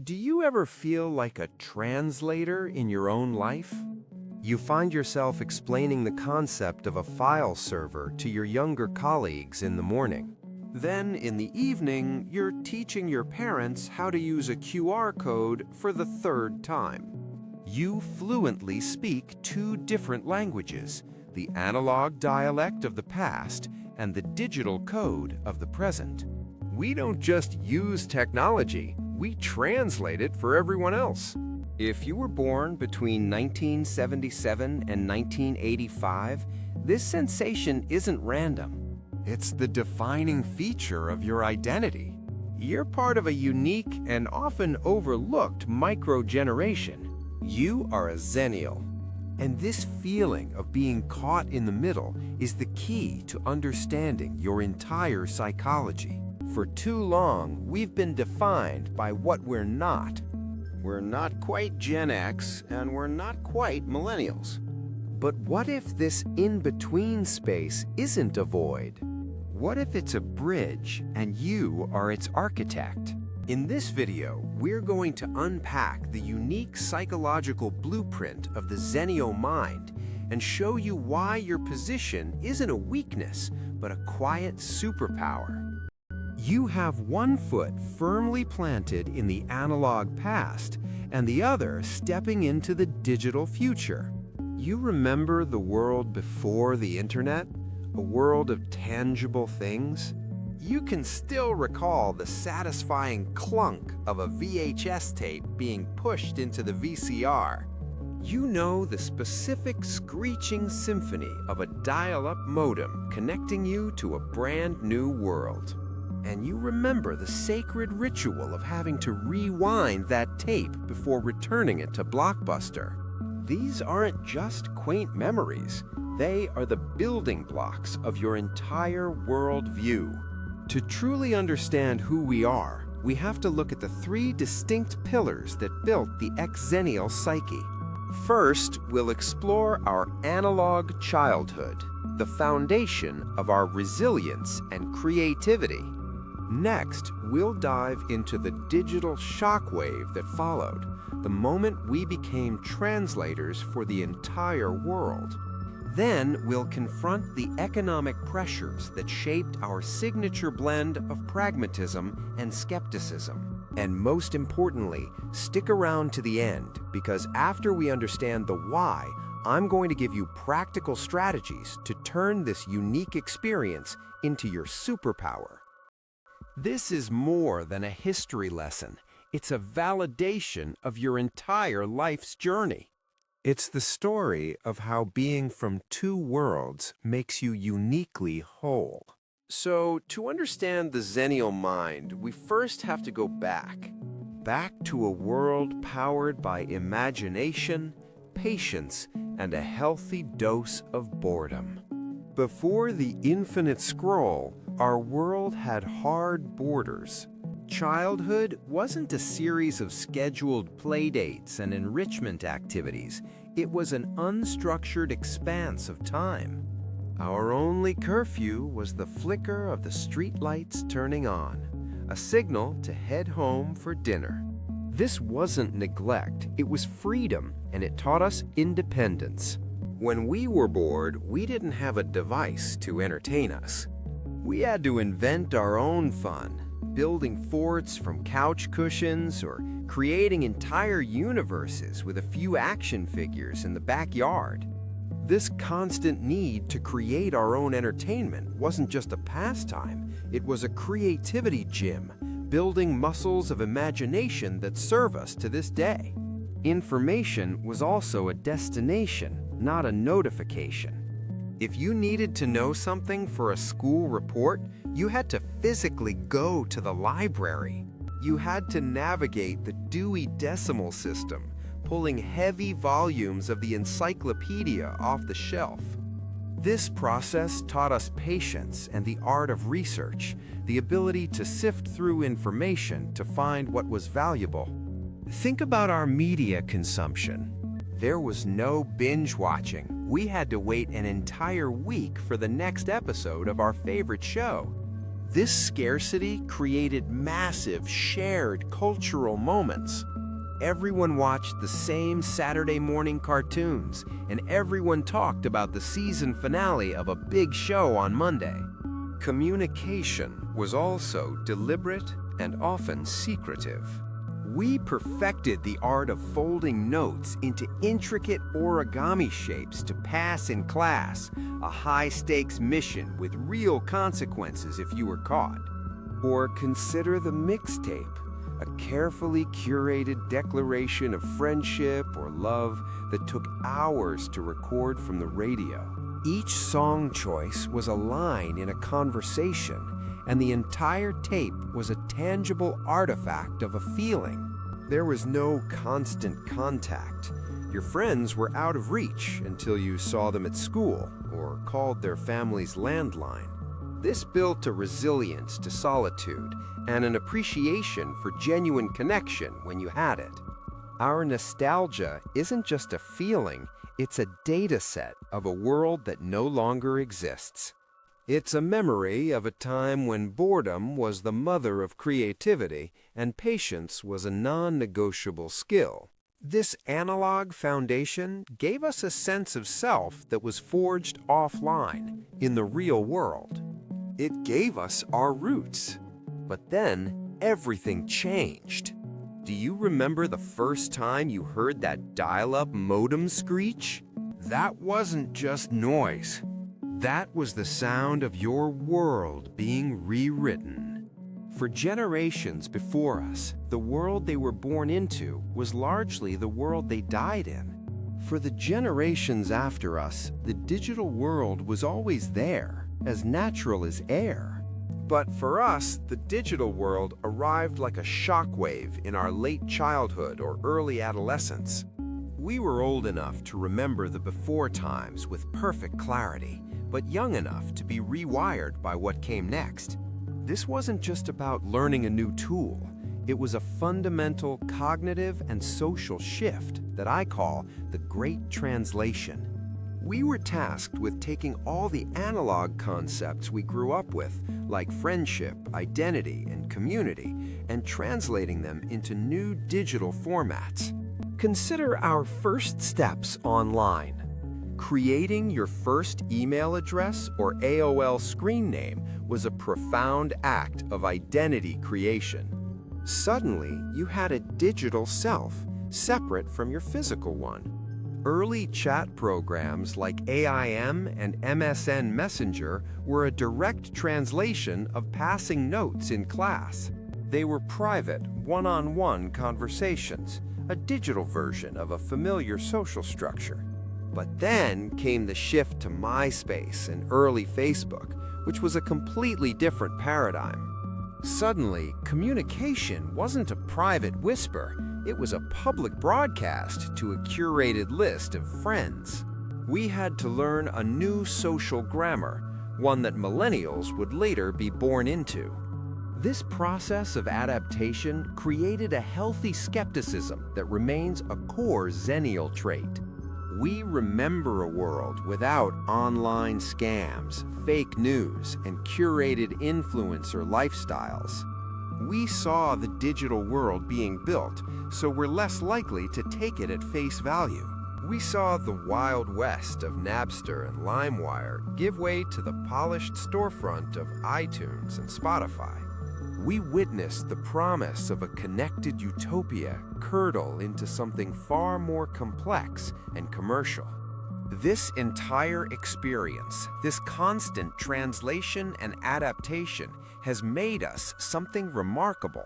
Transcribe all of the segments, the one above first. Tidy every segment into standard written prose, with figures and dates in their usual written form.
Do you ever feel like a translator in your own life? You find yourself explaining the concept of a file server to your younger colleagues in the morning. Then, in the evening, you're teaching your parents how to use a QR code for the third time. You fluently speak two different languages, the analog dialect of the past and the digital code of the present. We don't just use technology, we translate it for everyone else. If you were born between 1977 and 1985, this sensation isn't random. It's the defining feature of your identity. You're part of a unique and often overlooked microgeneration. You are a Xennial. And this feeling of being caught in the middle is the key to understanding your entire psychology. For too long, we've been defined by what we're not. We're not quite Gen X, and we're not quite millennials. But what if this in-between space isn't a void? What if it's a bridge, and you are its architect? In this video, we're going to unpack the unique psychological blueprint of the Xennial mind and show you why your position isn't a weakness, but a quiet superpower. You have one foot firmly planted in the analog past and the other stepping into the digital future. You remember the world before the internet, a world of tangible things? You can still recall the satisfying clunk of a VHS tape being pushed into the VCR. You know the specific screeching symphony of a dial-up modem connecting you to a brand new world. And you remember the sacred ritual of having to rewind that tape before returning it to Blockbuster. These aren't just quaint memories. They are the building blocks of your entire worldview. To truly understand who we are, we have to look at the three distinct pillars that built the Xennial psyche. First, we'll explore our analog childhood, the foundation of our resilience and creativity. Next, we'll dive into the digital shockwave that followed, the moment we became translators for the entire world. Then we'll confront the economic pressures that shaped our signature blend of pragmatism and skepticism. And most importantly, stick around to the end, because after we understand the why, I'm going to give you practical strategies to turn this unique experience into your superpower. This is more than a history lesson. It's a validation of your entire life's journey. It's the story of how being from two worlds makes you uniquely whole. So, to understand the Xennial mind, we first have to go back to a world powered by imagination, patience, and a healthy dose of boredom. Before the infinite scroll, our world had hard borders. Childhood wasn't a series of scheduled playdates and enrichment activities. It was an unstructured expanse of time. Our only curfew was the flicker of the streetlights turning on, a signal to head home for dinner. This wasn't neglect, it was freedom, and it taught us independence. When we were bored, we didn't have a device to entertain us. We had to invent our own fun, building forts from couch cushions or creating entire universes with a few action figures in the backyard. This constant need to create our own entertainment wasn't just a pastime, it was a creativity gym, building muscles of imagination that serve us to this day. Information was also a destination, not a notification. If you needed to know something for a school report, you had to physically go to the library. You had to navigate the Dewey Decimal System, pulling heavy volumes of the encyclopedia off the shelf. This process taught us patience and the art of research, the ability to sift through information to find what was valuable. Think about our media consumption. There was no binge watching. We had to wait an entire week for the next episode of our favorite show. This scarcity created massive shared cultural moments. Everyone watched the same Saturday morning cartoons, and everyone talked about the season finale of a big show on Monday. Communication was also deliberate and often secretive. We perfected the art of folding notes into intricate origami shapes to pass in class, a high-stakes mission with real consequences if you were caught. Or consider the mixtape, a carefully curated declaration of friendship or love that took hours to record from the radio. Each song choice was a line in a conversation, and the entire tape was a tangible artifact of a feeling. There was no constant contact. Your friends were out of reach until you saw them at school or called their family's landline. This built a resilience to solitude and an appreciation for genuine connection when you had it. Our nostalgia isn't just a feeling, it's a data set of a world that no longer exists. It's a memory of a time when boredom was the mother of creativity and patience was a non-negotiable skill. This analog foundation gave us a sense of self that was forged offline, in the real world. It gave us our roots. But then, everything changed. Do you remember the first time you heard that dial-up modem screech? That wasn't just noise. That was the sound of your world being rewritten. For generations before us, the world they were born into was largely the world they died in. For the generations after us, the digital world was always there, as natural as air. But for us, the digital world arrived like a shockwave in our late childhood or early adolescence. We were old enough to remember the before times with perfect clarity, but young enough to be rewired by what came next. This wasn't just about learning a new tool. It was a fundamental cognitive and social shift that I call the Great Translation. We were tasked with taking all the analog concepts we grew up with, like friendship, identity, and community, and translating them into new digital formats. Consider our first steps online. Creating your first email address or AOL screen name was a profound act of identity creation. Suddenly, you had a digital self, separate from your physical one. Early chat programs like AIM and MSN Messenger were a direct translation of passing notes in class. They were private, one-on-one conversations, a digital version of a familiar social structure. But then came the shift to MySpace and early Facebook, which was a completely different paradigm. Suddenly, communication wasn't a private whisper, it was a public broadcast to a curated list of friends. We had to learn a new social grammar, one that millennials would later be born into. This process of adaptation created a healthy skepticism that remains a core Xennial trait. We remember a world without online scams, fake news, and curated influencer lifestyles. We saw the digital world being built, so we're less likely to take it at face value. We saw the Wild West of Napster and LimeWire give way to the polished storefront of iTunes and Spotify. We witnessed the promise of a connected utopia curdle into something far more complex and commercial. This entire experience, this constant translation and adaptation, has made us something remarkable.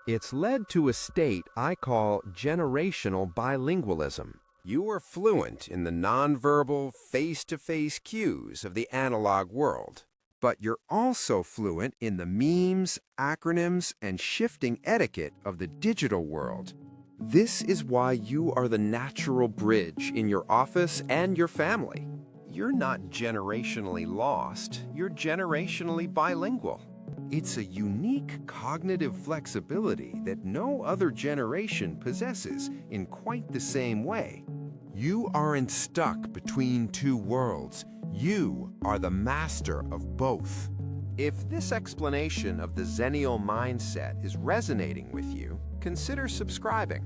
It's led to a state I call generational bilingualism. You are fluent in the nonverbal, face-to-face cues of the analog world, but you're also fluent in the memes, acronyms, and shifting etiquette of the digital world. This is why you are the natural bridge in your office and your family. You're not generationally lost, you're generationally bilingual. It's a unique cognitive flexibility that no other generation possesses in quite the same way. You aren't stuck between two worlds. You are the master of both. If this explanation of the Xennial mindset is resonating with you, consider subscribing.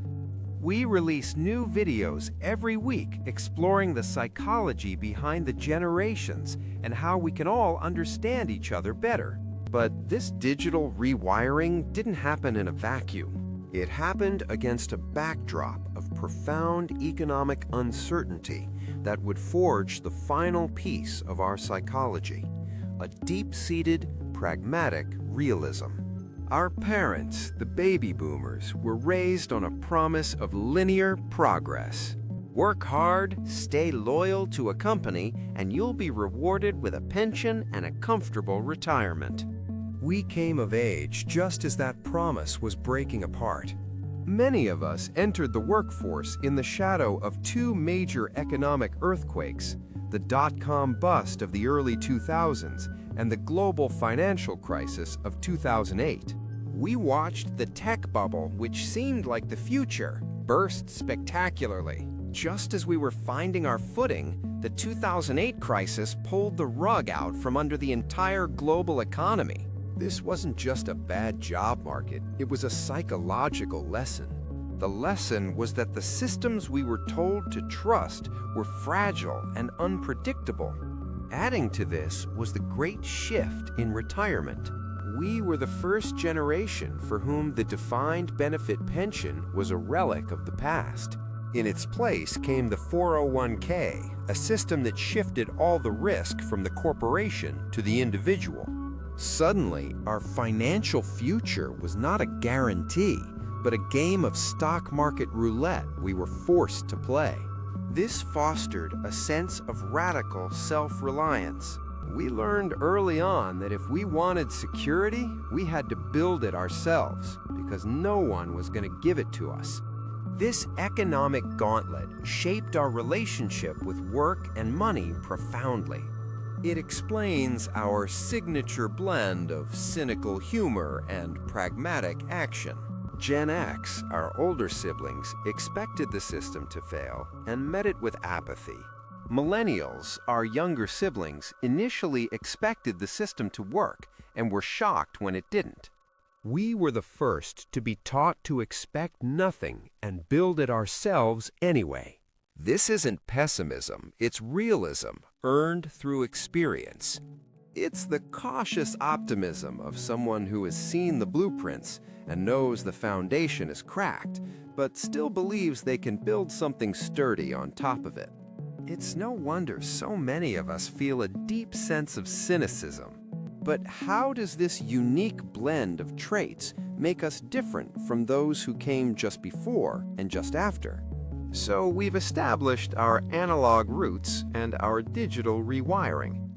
We release new videos every week exploring the psychology behind the generations and how we can all understand each other better. But this digital rewiring didn't happen in a vacuum. It happened against a backdrop of profound economic uncertainty that would forge the final piece of our psychology, a deep-seated, pragmatic realism. Our parents, the baby boomers, were raised on a promise of linear progress. Work hard, stay loyal to a company, and you'll be rewarded with a pension and a comfortable retirement. We came of age just as that promise was breaking apart. Many of us entered the workforce in the shadow of two major economic earthquakes, the dot-com bust of the early 2000s and the global financial crisis of 2008. We watched the tech bubble, which seemed like the future, burst spectacularly. Just as we were finding our footing, the 2008 crisis pulled the rug out from under the entire global economy. This wasn't just a bad job market, it was a psychological lesson. The lesson was that the systems we were told to trust were fragile and unpredictable. Adding to this was the great shift in retirement. We were the first generation for whom the defined benefit pension was a relic of the past. In its place came the 401k, a system that shifted all the risk from the corporation to the individual. Suddenly, our financial future was not a guarantee, but a game of stock market roulette we were forced to play. This fostered a sense of radical self-reliance. We learned early on that if we wanted security, we had to build it ourselves, because no one was going to give it to us. This economic gauntlet shaped our relationship with work and money profoundly. It explains our signature blend of cynical humor and pragmatic action. Gen X, our older siblings, expected the system to fail and met it with apathy. Millennials, our younger siblings, initially expected the system to work and were shocked when it didn't. We were the first to be taught to expect nothing and build it ourselves anyway. This isn't pessimism, it's realism, earned through experience. It's the cautious optimism of someone who has seen the blueprints and knows the foundation is cracked, but still believes they can build something sturdy on top of it. It's no wonder so many of us feel a deep sense of cynicism. But how does this unique blend of traits make us different from those who came just before and just after? So we've established our analog roots and our digital rewiring.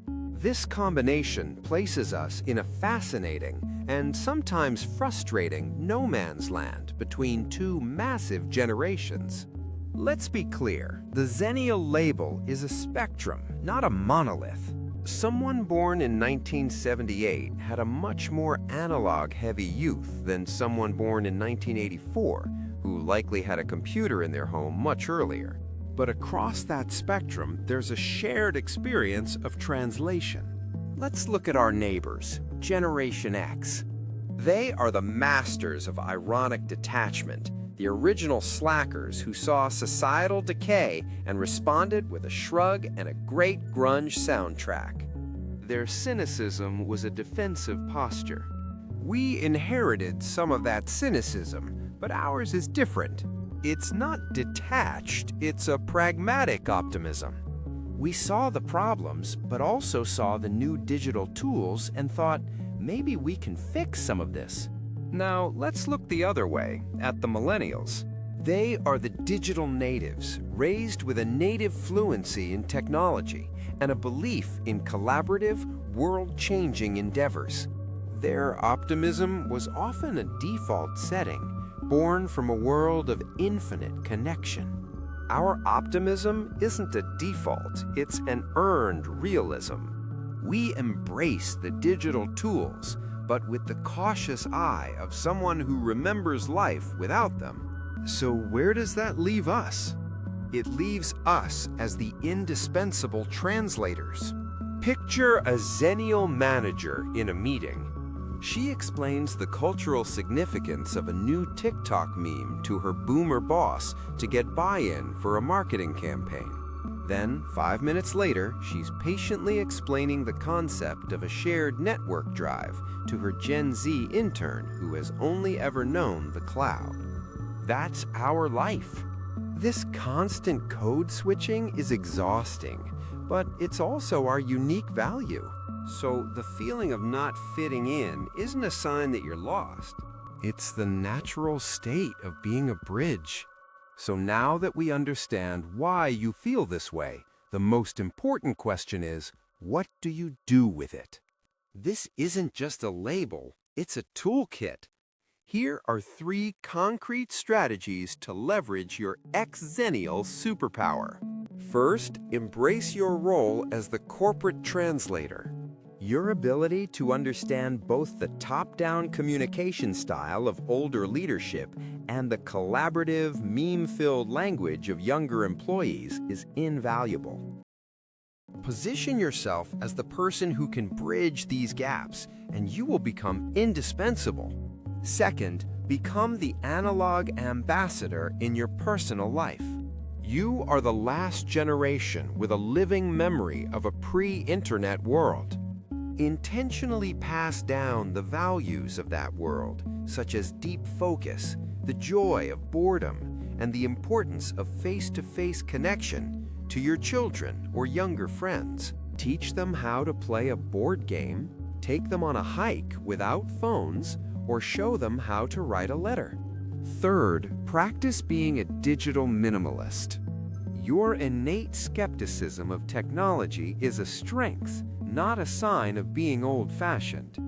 This combination places us in a fascinating and sometimes frustrating no man's land between two massive generations. Let's be clear, the Xennial label is a spectrum, not a monolith. Someone born in 1978 had a much more analog-heavy youth than someone born in 1984, who likely had a computer in their home much earlier. But across that spectrum, there's a shared experience of translation. Let's look at our neighbors, Generation X. They are the masters of ironic detachment, the original slackers who saw societal decay and responded with a shrug and a great grunge soundtrack. Their cynicism was a defensive posture. We inherited some of that cynicism, but ours is different. It's not detached, it's a pragmatic optimism. We saw the problems, but also saw the new digital tools and thought, maybe we can fix some of this. Now, let's look the other way, at the millennials. They are the digital natives, raised with a native fluency in technology and a belief in collaborative, world-changing endeavors. Their optimism was often a default setting, born from a world of infinite connection. Our optimism isn't a default, it's an earned realism. We embrace the digital tools, but with the cautious eye of someone who remembers life without them. So where does that leave us? It leaves us as the indispensable translators. Picture a Xennial manager in a meeting. She explains the cultural significance of a new TikTok meme to her boomer boss to get buy-in for a marketing campaign. Then, 5 minutes later, she's patiently explaining the concept of a shared network drive to her Gen Z intern who has only ever known the cloud. That's our life. This constant code switching is exhausting, but it's also our unique value. So the feeling of not fitting in isn't a sign that you're lost. It's the natural state of being a bridge. So now that we understand why you feel this way, the most important question is, what do you do with it? This isn't just a label, it's a toolkit. Here are 3 concrete strategies to leverage your Xennial superpower. First, embrace your role as the corporate translator. Your ability to understand both the top-down communication style of older leadership and the collaborative, meme-filled language of younger employees is invaluable. Position yourself as the person who can bridge these gaps, and you will become indispensable. Second, become the analog ambassador in your personal life. You are the last generation with a living memory of a pre-internet world. Intentionally pass down the values of that world, such as deep focus, the joy of boredom, and the importance of face-to-face connection to your children or younger friends. Teach them how to play a board game, take them on a hike without phones, or show them how to write a letter. Third, practice being a digital minimalist. Your innate skepticism of technology is a strength, not a sign of being old-fashioned.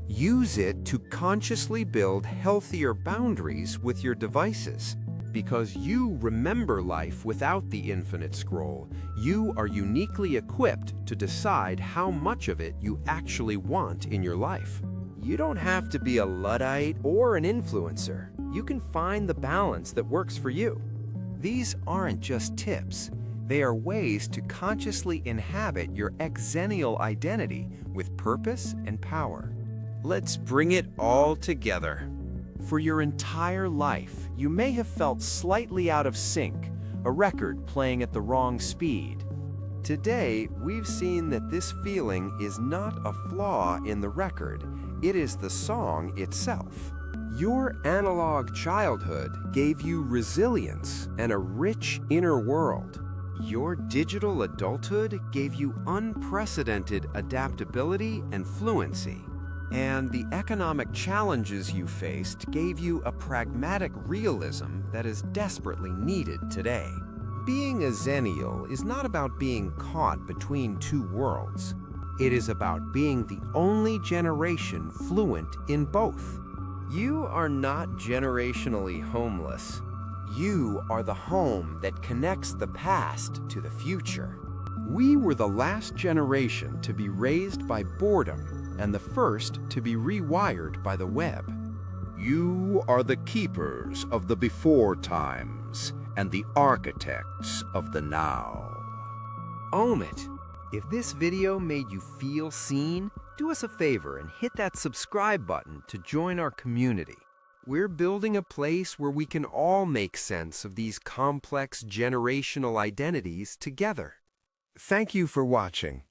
Use it to consciously build healthier boundaries with your devices. Because you remember life without the infinite scroll, you are uniquely equipped to decide how much of it you actually want in your life. You don't have to be a Luddite or an influencer. You can find the balance that works for you. These aren't just tips. They are ways to consciously inhabit your Xennial identity with purpose and power. Let's bring it all together. For your entire life, you may have felt slightly out of sync, a record playing at the wrong speed. Today, we've seen that this feeling is not a flaw in the record, it is the song itself. Your analog childhood gave you resilience and a rich inner world. Your digital adulthood gave you unprecedented adaptability and fluency. And the economic challenges you faced gave you a pragmatic realism that is desperately needed today. Being a Xennial is not about being caught between two worlds. It is about being the only generation fluent in both. You are not generationally homeless. You are the home that connects the past to the future. We were the last generation to be raised by boredom and the first to be rewired by the web. You are the keepers of the before times and the architects of the now. Own it. If this video made you feel seen, do us a favor and hit that subscribe button to join our community. We're building a place where we can all make sense of these complex generational identities together. Thank you for watching.